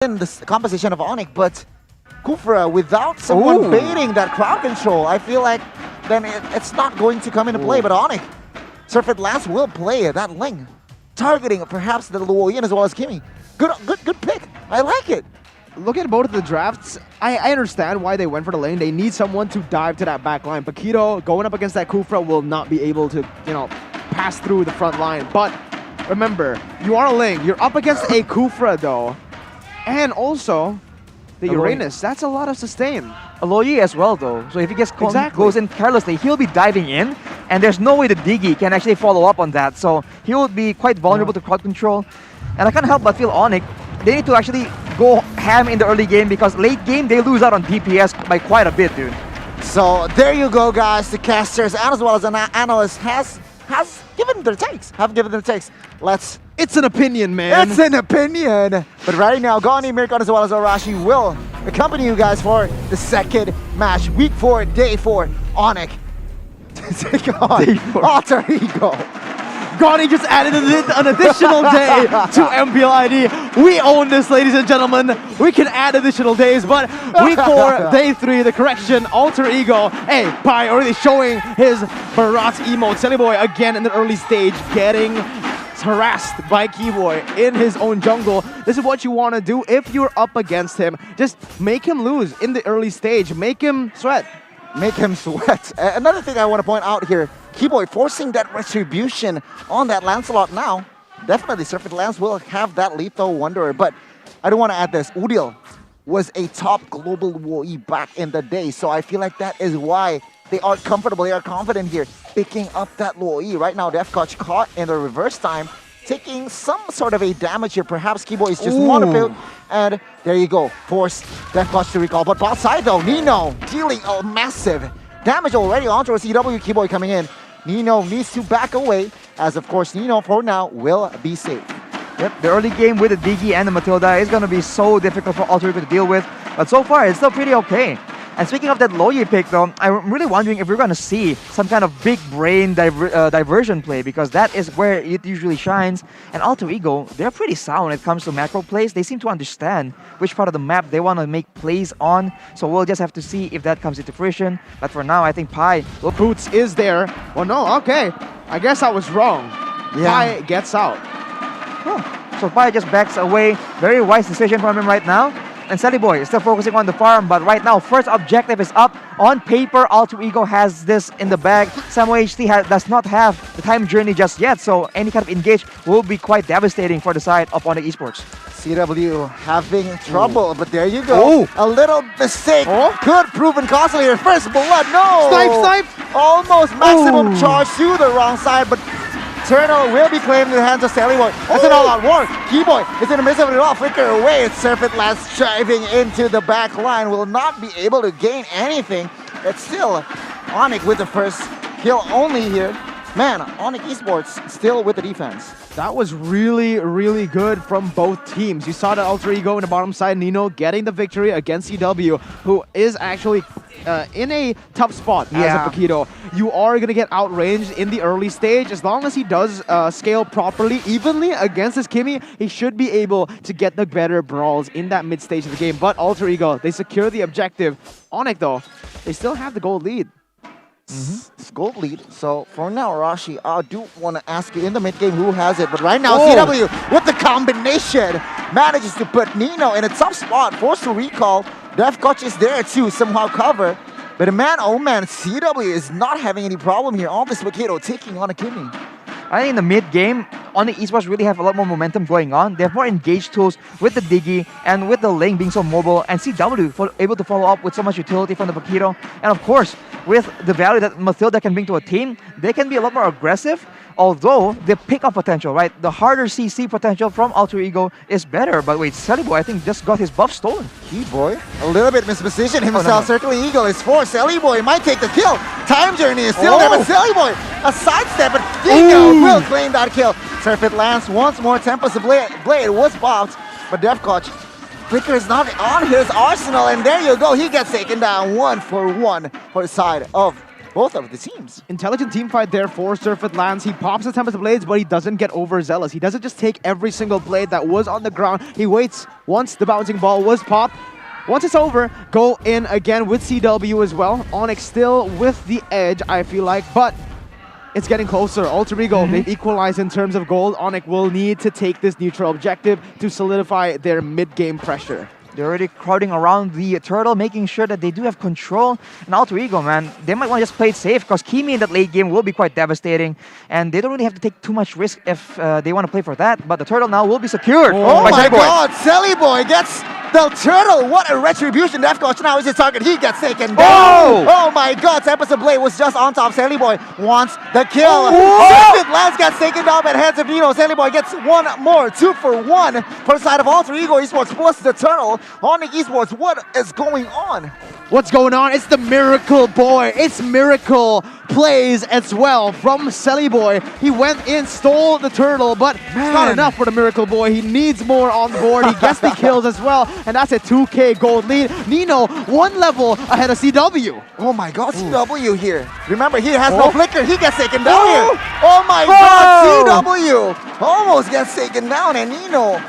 in the composition of Onic, but Kufra without someone baiting that crowd control, I feel like then it's not going to come into play. But Onic, Surfeit Lance will play that lane, targeting perhaps the Luoyin as well as Kimmy. Good pick. I like it. Look at both of the drafts. I understand why they went for the lane. They need someone to dive to that back line. Paquito going up against that Kufra will not be able to, pass through the front line. But remember, you are a lane. You're up against a Kufra though. And also, the Uranus. That's a lot of sustain. Aloyi as well though. So if he gets goes in carelessly, he'll be diving in. And there's no way the Diggy can actually follow up on that. So he will be quite vulnerable to crowd control. And I can't help but feel Onic, they need to actually go ham in the early game because late game they lose out on DPS by quite a bit, dude. So there you go, guys. The casters and as well as an analyst have given their takes. It's an opinion, man. It's an opinion. But right now, Gani, Mirkon, as well as Arashi will accompany you guys for the second match. Week 4, day 4, Onic. Take on Alter Ego. Gani just added an additional day to MPL ID. We own this, ladies and gentlemen. We can add additional days, but week 4, day 3, the correction, Alter Ego. Hey, Pi already showing his Barat emote. Sellyboy again in the early stage, getting harassed by Keyboy in his own jungle. This is what you want to do if you're up against him. Just make him lose in the early stage. Make him sweat. Make him sweat. Another thing I want to point out here, Keyboy forcing that retribution on that Lancelot now. Definitely Surfeit Lance will have that lethal Wanderer, but I don't want to add this. Udil was a top global WoE back in the day, so I feel like that is why they are comfortable, they are confident here, picking up that WoE. Right now, Defcoach caught in the reverse time, taking some sort of a damage here. Perhaps Keyboy is just monopill, and there you go. Force Defcoach to recall. But outside though, Nino dealing a massive damage already onto a CW. Keyboy coming in. Nino needs to back away, as of course Nino for now will be safe. Yep, the early game with the Diggy and the Matilda is going to be so difficult for Alter Ego to deal with, but so far it's still pretty okay. And speaking of that Loyi pick though, I'm really wondering if we're going to see some kind of big brain diversion play, because that is where it usually shines. And Alter Ego, they're pretty sound when it comes to macro plays. They seem to understand which part of the map they want to make plays on. So we'll just have to see if that comes into fruition. But for now, I think Pi... Boots is there. Well, no, okay. I guess I was wrong. Yeah. Pi gets out. Oh. So Pi just backs away. Very wise decision from him right now. And Sellyboy is still focusing on the farm, but right now, first objective is up. On paper, Alter Ego has this in the bag. Samo HT does not have the time journey just yet, so any kind of engage will be quite devastating for the side of Onic Esports. CW having trouble, but there you go. A little mistake could prove costly here. First blood, no! Snipe! Almost maximum charge to the wrong side, but Turtle will be claimed in the hands of Sellyboy. That's an all-out war. Keyboy is in the midst of it all. Flicker away. Surfeit Lance driving into the back line. Will not be able to gain anything. It's still Onic with the first kill only here. Man, Onic Esports still with the defense. That was really, really good from both teams. You saw that Alter Ego in the bottom side, Nino getting the victory against CW, who is actually in a tough spot as a Paquito. You are going to get outranged in the early stage. As long as he does scale properly, evenly against his Kimmy, he should be able to get the better brawls in that mid stage of the game. But Alter Ego, they secure the objective. Onic, though, they still have the gold lead. It's gold lead. So for now, Arashi, I do want to ask you in the mid game who has it. But right now, CW with the combination manages to put Nino in a tough spot, forced to recall. Defcoach is there to somehow cover. But man, oh man, CW is not having any problem here. All this Paquito taking on a Kimmy. I think in the mid game, Onic Esports really have a lot more momentum going on. They have more engaged tools with the Diggy and with the lane being so mobile, and CW able to follow up with so much utility from the Paquito. And of course, with the value that Matilda can bring to a team, they can be a lot more aggressive. Although the pick-up potential, right? The harder CC potential from Alter Ego is better. But wait, Sellyboy, I think, just got his buff stolen. Keyboy, a little bit mispositioned himself. Circling Eagle is for Sellyboy. Might take the kill. Time journey is still there, but Sellyboy, a sidestep, but Dingo will claim that kill. Surfeit Lance once more tempers the blade was bopped, but Defcoach, Flicker is not on his arsenal, and there you go. He gets taken down 1-for-1 for the side of both of the teams. Intelligent team fight there for Surfeit Lance. He pops the Tempest Blades, but he doesn't get overzealous. He doesn't just take every single blade that was on the ground. He waits once the bouncing ball was popped. Once it's over, go in again with CW as well. Onic still with the edge, I feel like, but it's getting closer. Alter Ego, they've equalized in terms of gold. Onic will need to take this neutral objective to solidify their mid-game pressure. They're already crowding around the turtle, making sure that they do have control. And Alter Ego, man, they might want to just play it safe because Kimi in that late game will be quite devastating. And they don't really have to take too much risk if they want to play for that. But the turtle now will be secured. Oh by my Sally Boy. God, Sally Boy gets the turtle. What a retribution. Defcoach now is his target. He gets taken down. Oh my God, Tempest Blade was just on top. Sally Boy wants the kill. Surfeit Lance gets taken down by the hands of Nino. Sally Boy gets one more. 2 for 1 for the side of Alter Ego Esports plus the turtle. Onic Esports, what is going on? What's going on? It's the Miracle Boy. It's Miracle plays as well from Sally Boy. He went in, stole the turtle, but it's not enough for the Miracle Boy. He needs more on the board. He gets the kills as well, and that's a 2K gold lead. Nino, 1 level ahead of CW. Oh my God, CW here. Remember, he has no flicker. He gets taken down here. Oh my God, CW almost gets taken down, and Nino.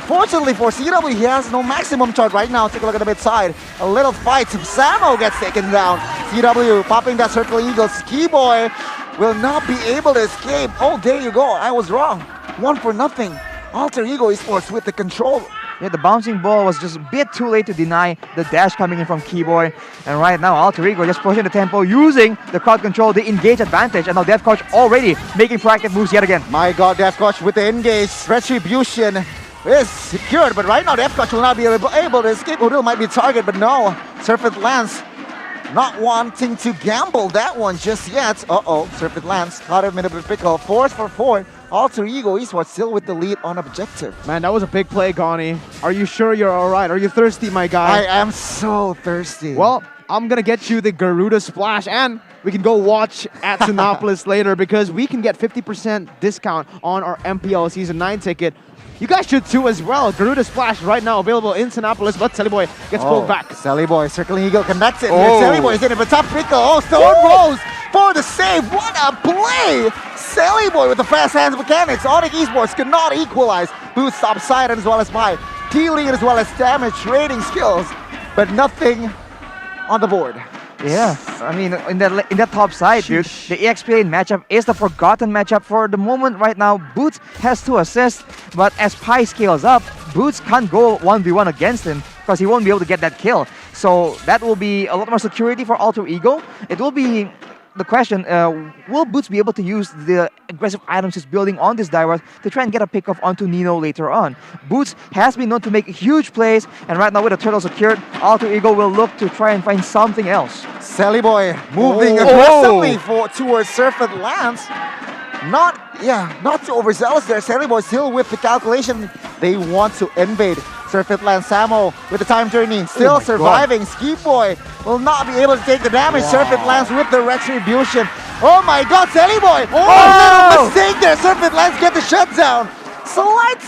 Fortunately for CW, he has no maximum charge right now. Take a look at the mid side. A little fight. Samo gets taken down. CW popping that Circling Eagle. Ski Boy will not be able to escape. Oh, there you go. I was wrong. 1 for nothing. Alter Ego Esports with the control. Yeah, the bouncing ball was just a bit too late to deny the dash coming in from Keyboy. And right now, Alter Ego just pushing the tempo, using the crowd control, the engage advantage. And now Defcoach already making proactive moves yet again. My God, Defcoach with the engage. Retribution is secured, but right now Defcoach will not be able to escape. Udil might be target, but no. Surfeit Lance not wanting to gamble that one just yet. Surfeit Lance caught him in a pickle. 4 for 4. Alter Ego Esports still with the lead on objective. Man, that was a big play, Gani. Are you sure you're all right? Are you thirsty, my guy? I am so thirsty. Well, I'm gonna get you the Garuda Splash, and we can go watch at Sinopolis later because we can get 50% discount on our MPL Season 9 ticket. You guys should too as well. Garuda Splash right now available in Sinopolis, but Sally Boy gets pulled back. Sally Boy, Circling Eagle connects it. Sally Boy is in it, but top pickle. Oh, Stone Rose for the save. What a play! Sally Boy with the fast hands mechanics. Onic Esports could not equalize. Boost upside as well as my healing as well as damage trading skills, but nothing on the board. Yeah, I mean, in that top side, dude, the EXP matchup is the forgotten matchup for the moment right now. Boots has 2 assists, but as Pi scales up, Boots can't go 1v1 against him because he won't be able to get that kill. So that will be a lot more security for Alter Ego. It will be the question, will Boots be able to use the aggressive items he's building on this Daiwa to try and get a pick-off onto Nino later on? Boots has been known to make huge plays, and right now with the turtle secured, Alter Ego will look to try and find something else. Sally Boy moving aggressively towards Surfeit Lance. Not too overzealous there. Sally Boy still with the calculation. They want to invade. Surfeit Lance. Samo with the time journey still surviving. Ski Boy will not be able to take the damage. Surfeit Lance with the retribution. Oh my God, Sally Boy! Little mistake there. Surfeit Lance get the shutdown. Slight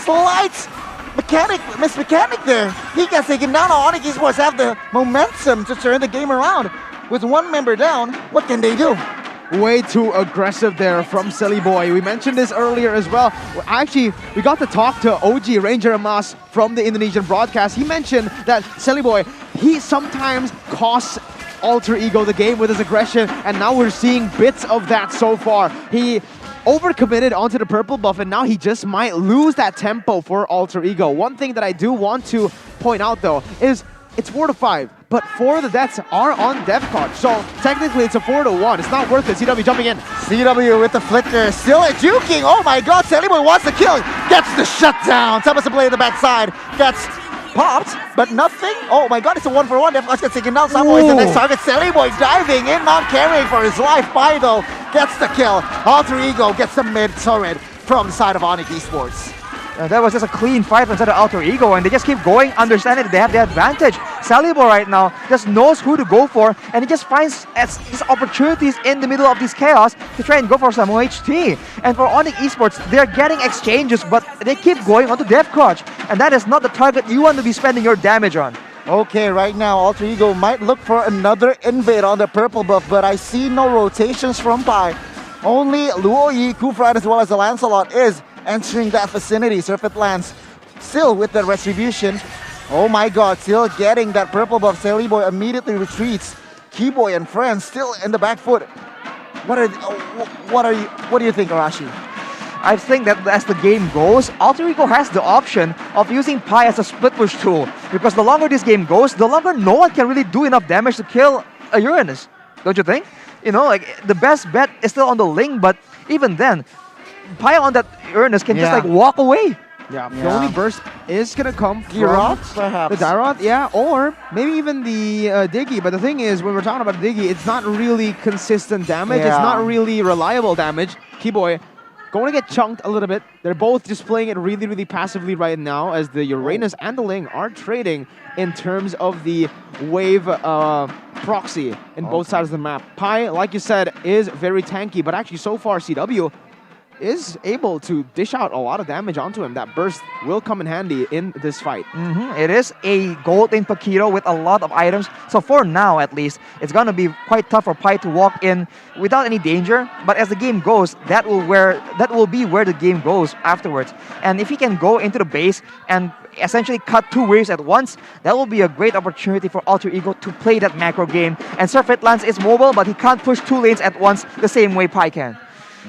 mechanic there. He gets taken down. Onic Esports have the momentum to turn the game around. With 1 member down, what can they do? Way too aggressive there from Sally Boy. We mentioned this earlier as well. Actually, we got to talk to OG Ranger Mas from the Indonesian broadcast. He mentioned that Sally Boy, he sometimes costs Alter Ego the game with his aggression, and now we're seeing bits of that so far. He overcommitted onto the purple buff, and now he just might lose that tempo for Alter Ego. One thing that I do want to point out though is it's 4-5. But 4 of the deaths are on Defcoach, so technically it's a 4-1. It's not worth it. CW jumping in. CW with the flicker, still juking. Oh my God, Sally Boy wants the kill. Gets the shutdown. Tempest Blade in the backside. Gets popped, but nothing. Oh my God, it's a 1-for-1. Defcoach gets taken down. Samo is the next target. Sally Boy diving in, not carrying for his life. Fido gets the kill. Alter Ego gets the mid turret from the side of Onic Esports. That was just a clean fight inside of Alter Ego, and they just keep going, understanding that they have the advantage. Sally Boy right now just knows who to go for, and he just finds these opportunities in the middle of this chaos to try and go for some OHT. And for Onic Esports, they're getting exchanges, but they keep going onto Defcoach, and that is not the target you want to be spending your damage on. Okay, right now, Alter Ego might look for another invade on the purple buff, but I see no rotations from Pi. Only Luoyi, Kufra, as well as the Lancelot is entering that vicinity. Surfeit Lance still with the retribution. Oh my god, still getting that purple buff. Boy immediately retreats. Keyboy and friends still in the back foot. What do you think, Arashi? I think that as the game goes, Alter Ego has the option of using Pi as a split push tool. Because the longer this game goes, the longer no one can really do enough damage to kill a Uranus. Don't you think? You know, like the best bet is still on the Ling, but even then, Pi on that Uranus can just like walk away. Yeah, the only burst is gonna come from Giroth, perhaps. the Daroth, yeah, or maybe even the Diggy. But the thing is, when we're talking about Diggy, it's not really consistent damage. It's not really reliable damage. Keyboy going to get chunked a little bit. They're both just playing it really, really passively right now, as the Uranus and the Ling are trading in terms of the wave proxy in both sides of the map. Pi, like you said, is very tanky, but actually so far CW is able to dish out a lot of damage onto him. That burst will come in handy in this fight. It is a gold in Paquito with a lot of items. So for now, at least, it's gonna be quite tough for Pi to walk in without any danger. But as the game goes, that will be where the game goes afterwards. And if he can go into the base and essentially cut two waves at once, that will be a great opportunity for Alter Ego to play that macro game. And Surfeit Lance is mobile, but he can't push two lanes at once the same way Pi can.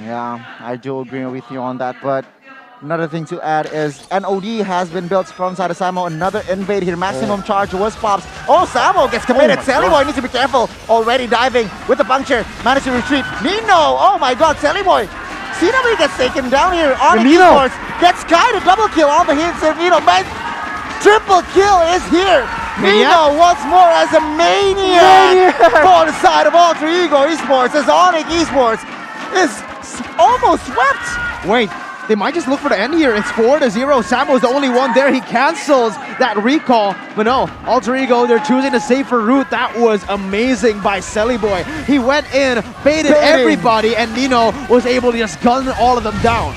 Yeah, I do agree with you on that, but another thing to add is an OD has been built from side of Samo. Another invade here. Maximum charge was pops. Oh, Samo gets committed. Boy needs to be careful. Already diving with the puncture. Managed to retreat. Nino! Oh my god, Boy. CW gets taken down here. Onic ESPORTS gets Kai to double kill on the hits of Nino. Man, triple kill is here. Nino once more as a maniac for the side of Alter Ego ESPORTS, as Onic ESPORTS is almost swept. Wait, they might just look for the end here. It's 4-0. Samo's the only one there. He cancels that recall. But no, Alter Ego, they're choosing a safer route. That was amazing by Boy. He went in, baited everybody, and Nino was able to just gun all of them down.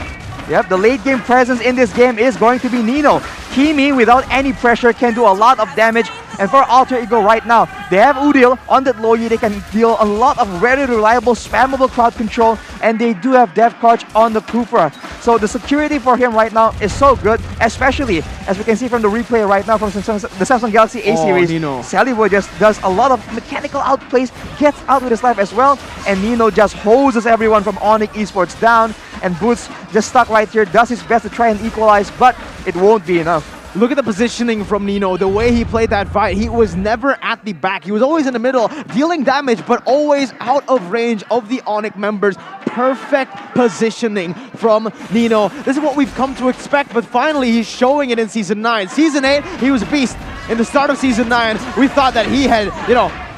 Yep, the late game presence in this game is going to be Nino. Kimi, without any pressure, can do a lot of damage. And for Alter Ego right now, they have Udil on that Loyi. They can deal a lot of very reliable, spammable crowd control. And they do have Death Crouch on the Kufra. So the security for him right now is so good, especially as we can see from the replay right now from the Samsung Galaxy A series. Boy just does a lot of mechanical outplays, gets out with his life as well. And Nino just hoses everyone from Onic ESPORTS down. And Boots just stuck right here, does his best to try and equalize, but it won't be enough. Look at the positioning from Nino, the way he played that fight. He was never at the back. He was always in the middle, dealing damage, but always out of range of the Onic members. Perfect positioning from Nino. This is what we've come to expect, but finally he's showing it in Season 9. Season 8, he was a beast. In the start of Season 9, we thought that he had,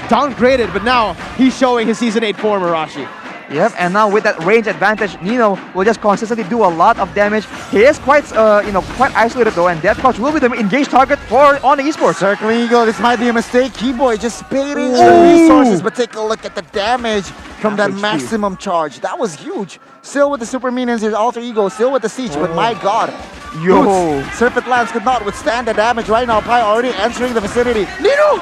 downgraded, but now he's showing his Season 8 form, Arashi. Yep, and now with that range advantage, Nino will just consistently do a lot of damage. He is quite, quite isolated though, and Death Crouch will be the engaged target for Onic ESPORTS. Circling Eagle, this might be a mistake. Keyboy just baiting the resources, but take a look at the damage from that maximum charge. That was huge. Still with the super minions, here's Alter Ego, still with the siege, but my god. Surfeit Lance could not withstand the damage right now. Pi already entering the vicinity. Nino!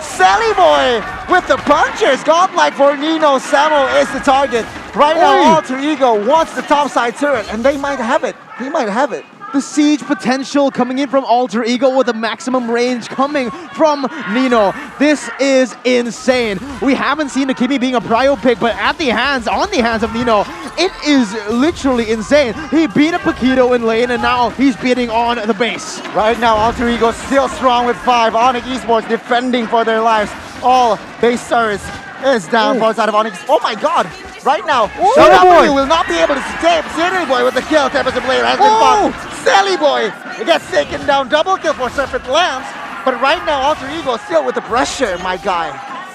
Boy with the punches. Godlike for Nino. Samo is the target. Right now, Alter Ego wants the top side turret, and they might have it. He might have it. The siege potential coming in from Alter Ego with the maximum range coming from Nino. This is insane. We haven't seen Akimi being a prio pick, but on the hands of Nino, it is literally insane. He beat a Paquito in lane, and now he's beating on the base. Right now, Alter Ego still strong with 5. Onic ESPORTS defending for their lives. All base turrets is down for the side of Onic. Oh my god! Right now, CW will not be able to save Boy with the kill. Tempest Blade has been found. Boy gets taken down. Double kill for Surfeit Lance. But right now, Alter Ego still with the pressure, my guy.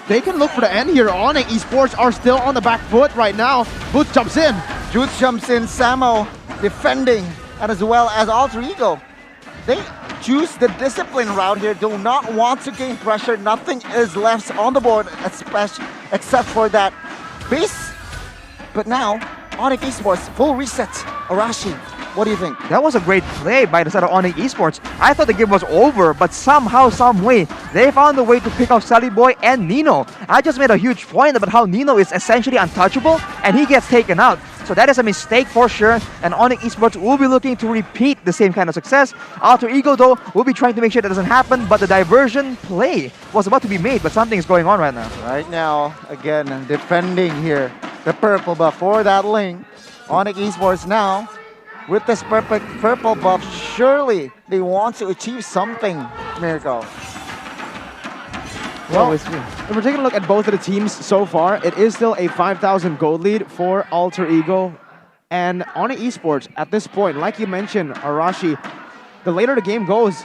They can look for the end here. Onic ESPORTS are still on the back foot right now. Boots jumps in. Juice jumps in. Samo defending, and as well as Alter Ego. They choose the discipline route here. Do not want to gain pressure. Nothing is left on the board, except for that base. But now, Onic ESPORTS, full reset. Arashi. What do you think? That was a great play by the side of Onic Esports. I thought the game was over, but somehow, some way, they found a way to pick off Sally Boy and Nino. I just made a huge point about how Nino is essentially untouchable, and he gets taken out. So that is a mistake for sure, and Onic Esports will be looking to repeat the same kind of success. Alter Ego, though, will be trying to make sure that doesn't happen, but the diversion play was about to be made, but something is going on right now. Right now, again, defending here. The purple buff for that lane. Onic Esports now, with this purple buff, surely they want to achieve something, Miracle. Well, if we're taking a look at both of the teams so far, it is still a 5,000 gold lead for Alter Ego and Onic Esports at this point. Like you mentioned, Arashi, the later the game goes,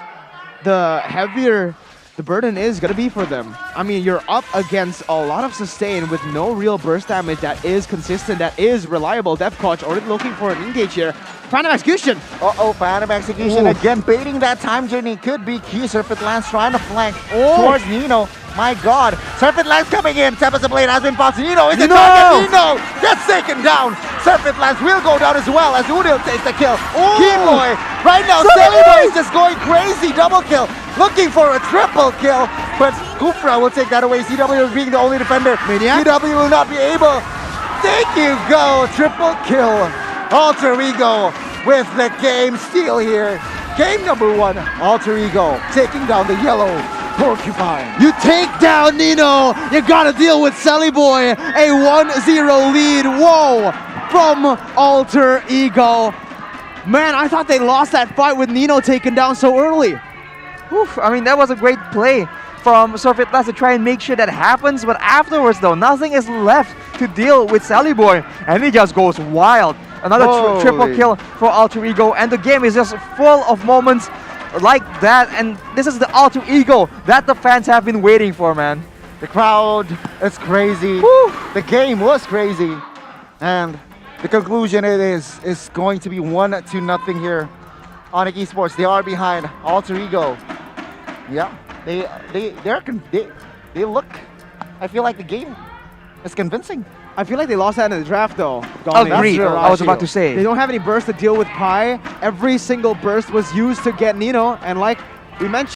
the heavier the burden is going to be for them. I mean, you're up against a lot of sustain with no real burst damage that is consistent, that is reliable. Death Coach already looking for an engage here. Phantom Execution. Uh-oh, Phantom Execution again, baiting that time journey. Could be Q. Serpent Lance trying to flank towards Nino. My God, Serpent Lance coming in. Tempest Blade has been popped. Nino is the target. Nino gets taken down. Serpent Lance will go down as well as Udil takes the kill. Keyboy right now, Boy is just going crazy. Double kill, looking for a triple kill, but Kufra will take that away. CW being the only defender. Maniac. CW will not be able. There you go, triple kill. Alter Ego with the game steal here. Game number 1, Alter Ego taking down the yellow Porcupine. You take down Nino. You gotta deal with Sally Boy. A 1-0 lead. Whoa, from Alter Ego. Man, I thought they lost that fight with Nino taken down so early. Oof, I mean, that was a great play from Serpent Lance to try and make sure that happens, but afterwards though, nothing is left to deal with Sally Boy, and he just goes wild. Another triple kill for Alter Ego, and the game is just full of moments like that, and this is the Alter Ego that the fans have been waiting for, man. The crowd is crazy. Woo. The game was crazy, and the conclusion is going to be 1-0 here. Onic Esports, they are behind Alter Ego. Yeah, they look. I feel like the game is convincing. I feel like they lost that in the draft though. Agreed. I was about to say. They don't have any burst to deal with Pi. Every single burst was used to get Nino, and like we mentioned,